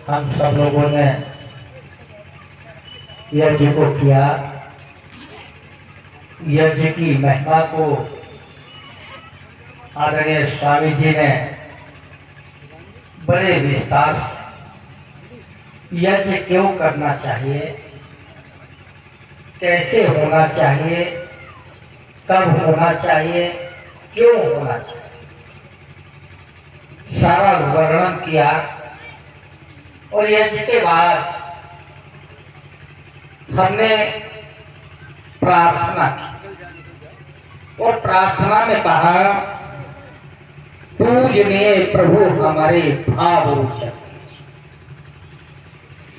हम सब लोगों ने यज्ञ को किया। यज्ञ की महिमा को आदरणीय स्वामी जी ने बड़े विस्तार से यज्ञ क्यों करना चाहिए, कैसे होना चाहिए, कब होना चाहिए, क्यों होना चाहिए, सारा वर्णन किया। और यज्ञ के बाद हमने प्रार्थना की और प्रार्थना में कहा, पूजनीय प्रभु हमारे भाव उचल,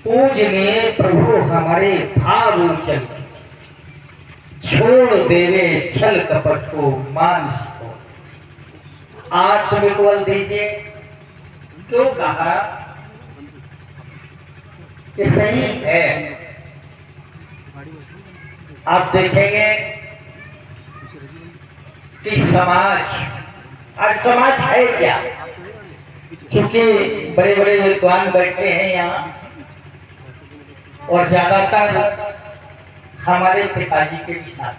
पूजनीय प्रभु हमारे भाव उचल, छोड़ देवे छल कपट को मानस को, आत्मिक बल दीजिए। क्यों कहा? ये सही है। आप देखेंगे कि समाज, आज समाज है क्या? क्योंकि बड़े बड़े विद्वान बैठे हैं यहाँ और ज्यादातर हमारे पिताजी के भी साथ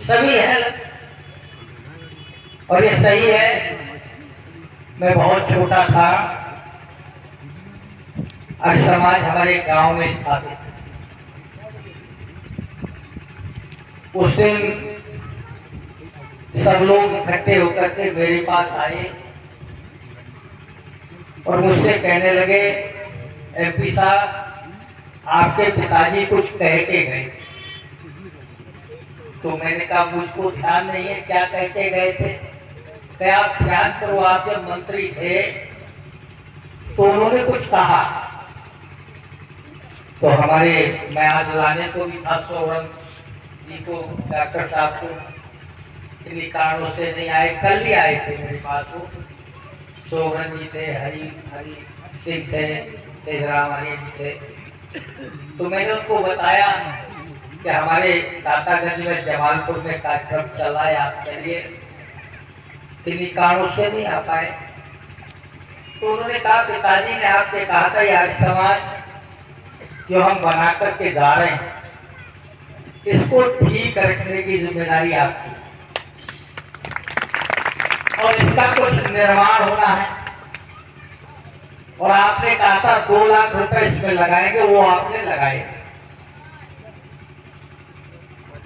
सभी है और ये सही है। मैं बहुत छोटा था और समाज हमारे गांव में स्थापित है। उस दिन सब लोग इकट्ठे होकर के मेरे पास आए और मुझसे कहने लगे, एमपी साहब आपके पिताजी कुछ कह के गए। तो मैंने कहा मुझको ध्यान नहीं है क्या कह के गए थे। क्या आप ध्यान करो, आप जब मंत्री थे तो उन्होंने कुछ कहा। तो हमारे, मैं आज लाने को भी था सोवरन जी को, डॉक्टर साहब को, इन्हीं कारणों से नहीं आए। कल ही आए थे मेरे पास वो, सोवरन जी थे, हरि सिंह थे, तेजराम हरि जी थे। तो मैंने उनको बताया कि हमारे दातागंज में जमालपुर में कार्यक्रम चल रहा है, आप चलिए। किन्हीं कारणों से नहीं आ पाए। तो उन्होंने कहा, पिताजी ने आपसे कहा था यार समाज जो हम बना करके जा रहे हैं इसको ठीक रखने की जिम्मेदारी आपकी और इसका कुछ निर्माण होना है। और आपने कहा था 2 लाख रुपए इसमें लगाएंगे, वो आपने लगाए।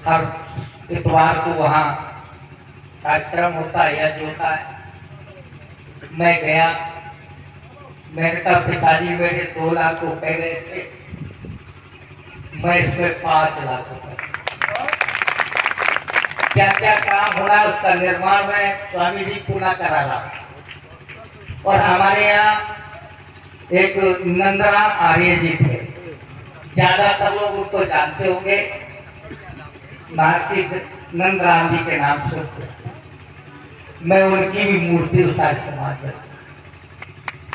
हर इतवार को वहां कार्यक्रम होता है, यज्ञ होता है। मैं गया, मैंने कहा पिताजी मेरे 2 लाख रुपए गए थे, मैं इसमें 5 लाख रुपए, क्या क्या काम होना है उसका निर्माण में स्वामी जी पूरा करा रहा। और हमारे यहाँ एक नंदराम आर्य जी थे, ज्यादातर लोग उनको जानते होंगे, महर्षि नंदराम जी के नाम से। मैं उनकी भी मूर्ति उस समाज में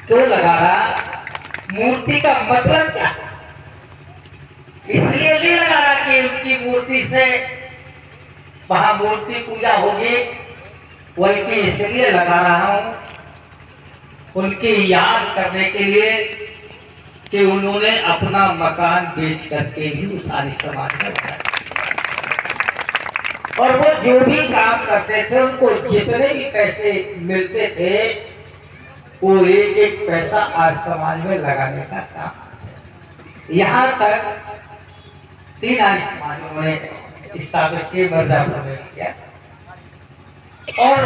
क्यों लगा रहा? मूर्ति का मतलब क्या? इसलिए नहीं लगा रहा कि उनकी मूर्ति से वहां मूर्ति पूजा होगी, बल्कि इसलिए लगा रहा हूं उनकी याद करने के लिए कि उन्होंने अपना मकान बेच करके भी सारी समाज में लगाया। और वो जो भी काम करते थे उनको जितने भी पैसे मिलते थे वो एक एक पैसा आज समाज में लगाने का काम। यहाँ तक 3 आर्य समाजों ने स्थापित किए, मिर्जापुर में किया। और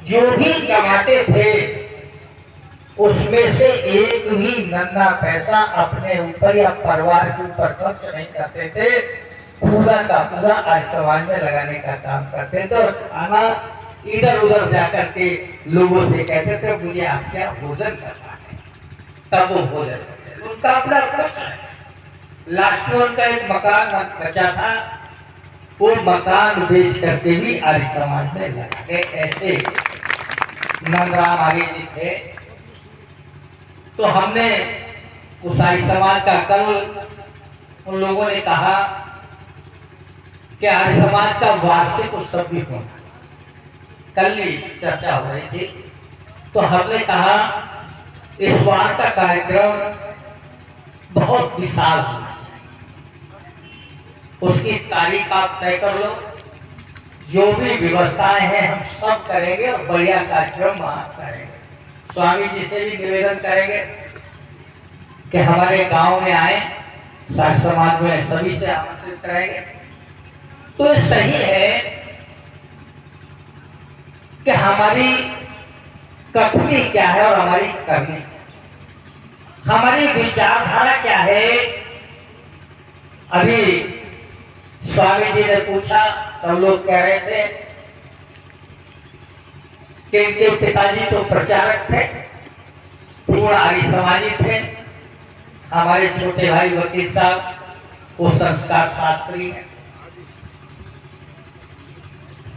जो भी कमाते थे उसमें से एक भी नन्हा पैसा अपने ऊपर या परिवार के ऊपर खर्च नहीं करते थे, पूरा का पूरा आज समाज में लगाने का काम करते थे। और खाना इधर उधर जाकर के लोगों से कहते थे मुझे आप क्या भोजन करना है, तब वो भोजन करते। उनका अपना कुछ लास्ट में उनका एक मकान बचा था, वो मकान बेच करके भी आर्य समाज में लगा के। ऐसे नंदराम आर्य जी थे। तो हमने उस आर्य समाज का कल उन लोगों ने कहा कि आर्य समाज का वार्षिक उत्सव भी होना, कल ही चर्चा हो रही थी। तो हमने कहा इस बार का कार्यक्रम बहुत विशाल होना चाहिए। उसकी तारीख आप तय कर लो, जो भी व्यवस्थाएं हैं हम सब करेंगे और बढ़िया कार्यक्रम वहां करेंगे। स्वामी जी से भी निवेदन करेंगे कि हमारे गांव में आए, साथ समाज में सभी से आमंत्रित करेंगे। तो सही है कि हमारी कथनी क्या है और हमारी करनी, हमारी विचारधारा क्या है। अभी स्वामी जी ने पूछा, सब लोग कह रहे थे कि इनके पिताजी तो प्रचारक थे, पूर्ण आर्य समाजी थे। हमारे छोटे भाई वकील साहब वो संस्कार शास्त्री हैं।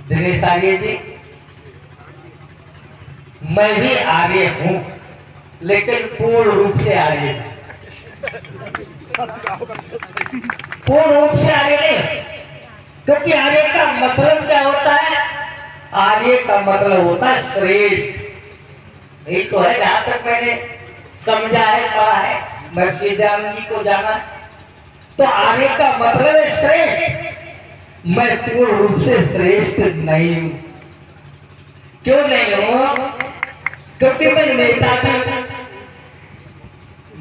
दिनेश आर्य जी, मैं भी आर्य हूं, लेकिन पूर्ण रूप से आर्य नहीं। पूर्ण रूप से आर्य नहीं, क्योंकि आर्य का मतलब क्या होता है? आर्य का मतलब होता है श्रेष्ठ। यही तो है, जहां तक मैंने समझा है, पढ़ा है, महर्षि दयानंद जी को जाना। तो आर्य का मतलब है श्रेष्ठ। मैं पूर्ण रूप से श्रेष्ठ नहीं हूं। क्यों नहीं हूं? क्योंकि मैं नेता हूं।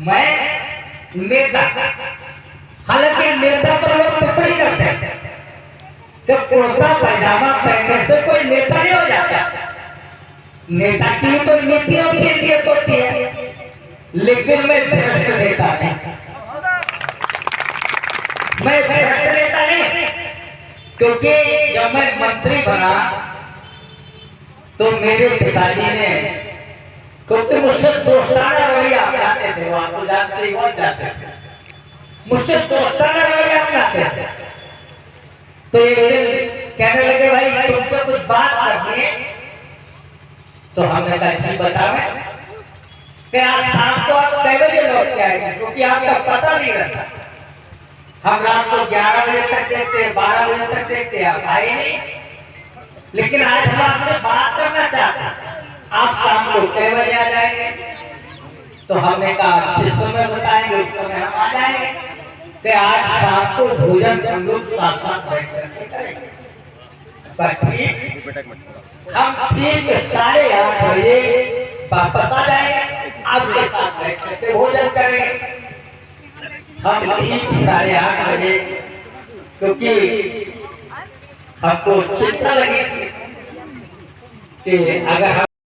मैं नेता, हालांकि नेता पर लोग टिप्पणी करते हैं कि कुर्ता पैजामा पहनने से कोई नेता नहीं हो जाता। नेता की तो नीति होती है, लेकिन मैं भ्रष्ट नेता नहीं। मैं भ्रष्ट नेता नहीं, क्योंकि जब मैं मंत्री बना तो मेरे पिताजी ने, क्योंकि मुझसे दोस्ताना रवैया अपनाते थे, वो आपको जानते ही बहुत जाते थे, मुझसे दोस्ताना रवैया अपनाते थे। तो एक दिन कहने लगे, भाई तुमसे कुछ बात करनी है। तो हमने कहा जी बतावें कि आज शाम को आप कै बजे लौट के आएंगे, क्योंकि आपका पता नहीं रहता। हम रात को 11 बजे तक देखते, 12 बजे तक देखते, आप आए नहीं। लेकिन आज हम आपसे बात करना चाहते हैं, आप शाम को कै बजे आ जाएंगे? तो हमने कहा जिस समय बताएंगे उस समय हम आ जाएंगे। कि आज शाम को भोजन हम लोग साथ साथ बैठ करके करेंगे। पर ठीक हम ठीक 8:30 बजे वापस आ जाएंगे, आपके साथ बैठ करके भोजन करेंगे। हम ठीक 8:30 बजे, क्योंकि हमको चिंता लगी थी कि अगर